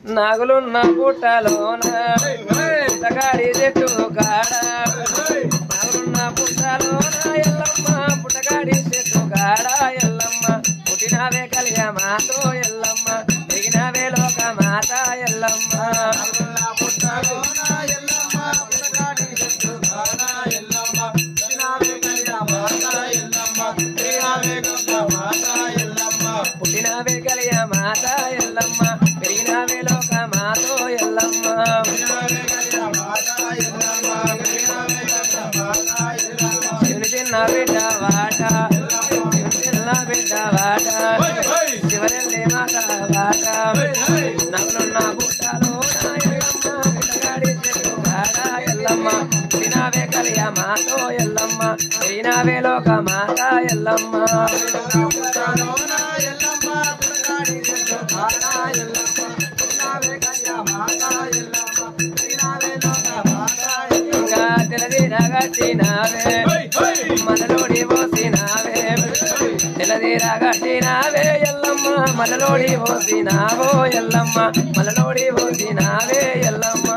నాగులున్న పుట్టలోన పుట్టగాడి చెట్టు కాడ నాగులున్న పుట్టలోన ఎల్లమ్మ పుట్టగాడి చెట్టు కాడ ఎల్లమ్మ పుట్టినవే కలియ మాతో ఎల్లమ్మ దిగినవే లోక మాత ఎల్లమ్మ పుట్టలోన ఎల్లమ్మ పుట్టగాడి చెట్టు కాడ ఎల్లమ్మ పుట్టినవే కలియ మాత ఎల్లమ్మ దిగినవే లోక మాత ఎల్లమ్మ పుట్టినవే కలియ మాత ఎల్లమ్మ పెరిగినవే లోక మాతో ఎల్లమ్మ శివుని చిన్న బిడ్డ వాట శివుని చిన్న బిడ్డ వాట శివరెల్లి మాత వాట నవ్వులున్న పుట్టలో ఎల్లమ్మ పుట్టగాడి చెట్టు కాడ ఎల్లమ్మ పుట్టినవే కలియ మాతో ఎల్లమ్మ పెరిగినవే లోక మాత ఎల్లమ్మ తెలదీరగట్టినావే మనలోడి పోసినావే తెలదీరగట్టినావే ఎల్లమ్మ మనలోడి పోసినావో ఎల్లమ్మ మనలోడి పోసినావే ఎల్లమ్మ